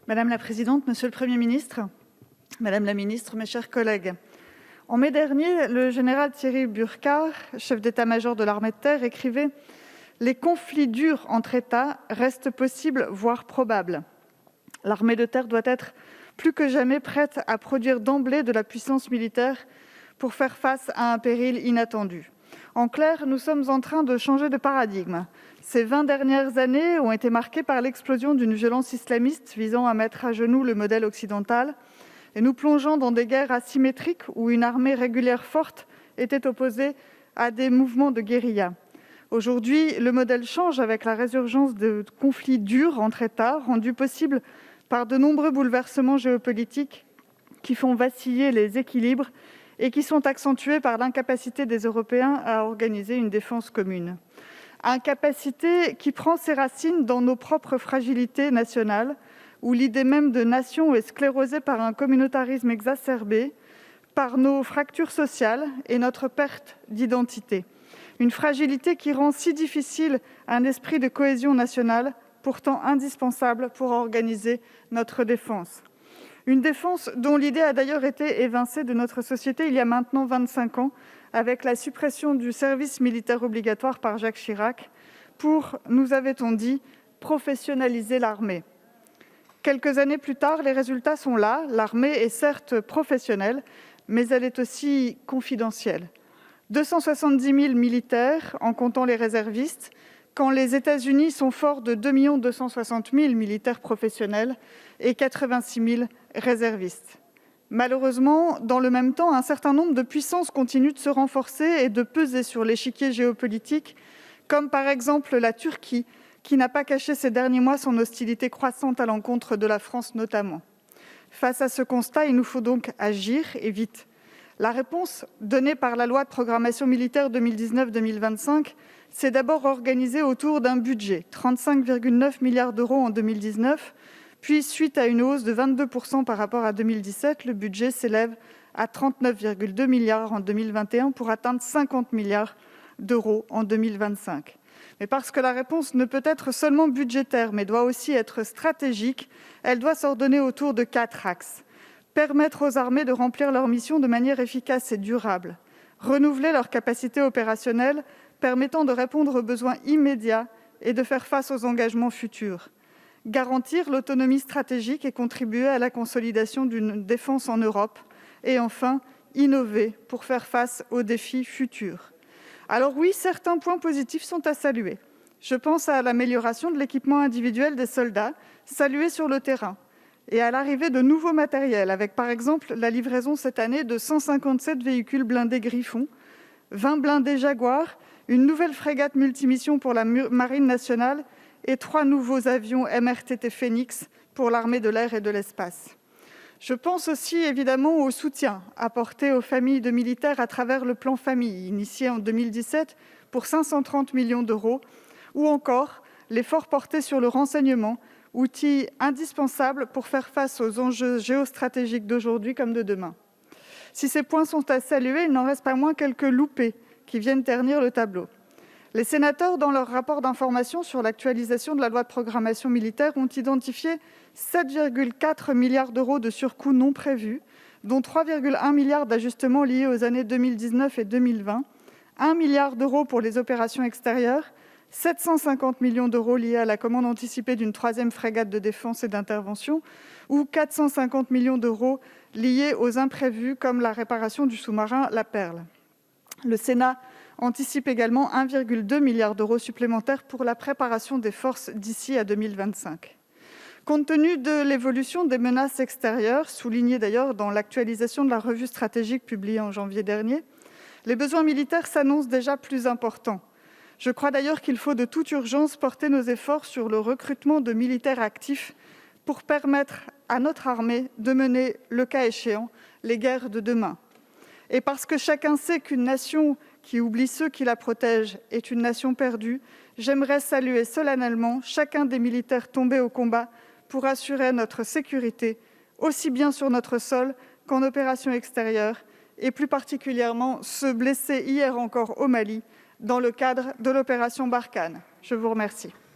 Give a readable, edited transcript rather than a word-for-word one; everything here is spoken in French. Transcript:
Madame la présidente, monsieur le Premier ministre, madame la ministre, mes chers collègues, en mai dernier, le général Thierry Burkhardt, chef d'état-major de l'armée de terre, écrivait « Les conflits durs entre États restent possibles, voire probables. L'armée de terre doit être plus que jamais prête à produire d'emblée de la puissance militaire pour faire face à un péril inattendu. » En clair, nous sommes en train de changer de paradigme. Ces 20 dernières années ont été marquées par l'explosion d'une violence islamiste visant à mettre à genoux le modèle occidental, et nous plongeons dans des guerres asymétriques où une armée régulière forte était opposée à des mouvements de guérilla. Aujourd'hui, le modèle change avec la résurgence de conflits durs entre États, rendus possibles par de nombreux bouleversements géopolitiques qui font vaciller les équilibres et qui sont accentués par l'incapacité des Européens à organiser une défense commune. Incapacité qui prend ses racines dans nos propres fragilités nationales, où l'idée même de nation est sclérosée par un communautarisme exacerbé, par nos fractures sociales et notre perte d'identité. Une fragilité qui rend si difficile un esprit de cohésion nationale, pourtant indispensable pour organiser notre défense. Une défense dont l'idée a d'ailleurs été évincée de notre société il y a maintenant 25 ans, avec la suppression du service militaire obligatoire par Jacques Chirac, pour, nous avait-on dit, professionnaliser l'armée. Quelques années plus tard, les résultats sont là. L'armée est certes professionnelle, mais elle est aussi confidentielle. 270 000 militaires, en comptant les réservistes, quand les États-Unis sont forts de 2 260 000 militaires professionnels et 86 000 réservistes. Malheureusement, dans le même temps, un certain nombre de puissances continuent de se renforcer et de peser sur l'échiquier géopolitique, comme par exemple la Turquie, qui n'a pas caché ces derniers mois son hostilité croissante à l'encontre de la France notamment. Face à ce constat, il nous faut donc agir, et vite. La réponse donnée par la loi de programmation militaire 2019-2025 s'est d'abord organisée autour d'un budget, 35,9 milliards d'euros en 2019, puis suite à une hausse de 22% par rapport à 2017, le budget s'élève à 39,2 milliards en 2021 pour atteindre 50 milliards d'euros en 2025. Mais parce que la réponse ne peut être seulement budgétaire, mais doit aussi être stratégique, elle doit s'ordonner autour de 4 axes. Permettre aux armées de remplir leur mission de manière efficace et durable. Renouveler leurs capacités opérationnelles permettant de répondre aux besoins immédiats et de faire face aux engagements futurs. Garantir l'autonomie stratégique et contribuer à la consolidation d'une défense en Europe. Et enfin, innover pour faire face aux défis futurs. Alors oui, certains points positifs sont à saluer. Je pense à l'amélioration de l'équipement individuel des soldats, salué sur le terrain, et à l'arrivée de nouveaux matériels, avec par exemple la livraison cette année de 157 véhicules blindés Griffon, 20 blindés Jaguar, une nouvelle frégate multimission pour la Marine nationale et 3 nouveaux avions MRTT Phénix pour l'armée de l'air et de l'espace. Je pense aussi évidemment au soutien apporté aux familles de militaires à travers le plan famille, initié en 2017 pour 530 millions d'euros, ou encore l'effort porté sur le renseignement, outil indispensable pour faire face aux enjeux géostratégiques d'aujourd'hui comme de demain. Si ces points sont à saluer, il n'en reste pas moins quelques loupés qui viennent ternir le tableau. Les sénateurs, dans leur rapport d'information sur l'actualisation de la loi de programmation militaire, ont identifié 7,4 milliards d'euros de surcoûts non prévus, dont 3,1 milliards d'ajustements liés aux années 2019 et 2020, 1 milliard d'euros pour les opérations extérieures, 750 millions d'euros liés à la commande anticipée d'une 3e frégate de défense et d'intervention, ou 450 millions d'euros liés aux imprévus comme la réparation du sous-marin La Perle. Le Sénat anticipe également 1,2 milliard d'euros supplémentaires pour la préparation des forces d'ici à 2025. Compte tenu de l'évolution des menaces extérieures, soulignée d'ailleurs dans l'actualisation de la revue stratégique publiée en janvier dernier, les besoins militaires s'annoncent déjà plus importants. Je crois d'ailleurs qu'il faut de toute urgence porter nos efforts sur le recrutement de militaires actifs pour permettre à notre armée de mener, le cas échéant, les guerres de demain. Et parce que chacun sait qu'une nation qui oublie ceux qui la protègent est une nation perdue, j'aimerais saluer solennellement chacun des militaires tombés au combat pour assurer notre sécurité, aussi bien sur notre sol qu'en opération extérieure, et plus particulièrement ceux blessés hier encore au Mali, dans le cadre de l'opération Barkhane. Je vous remercie.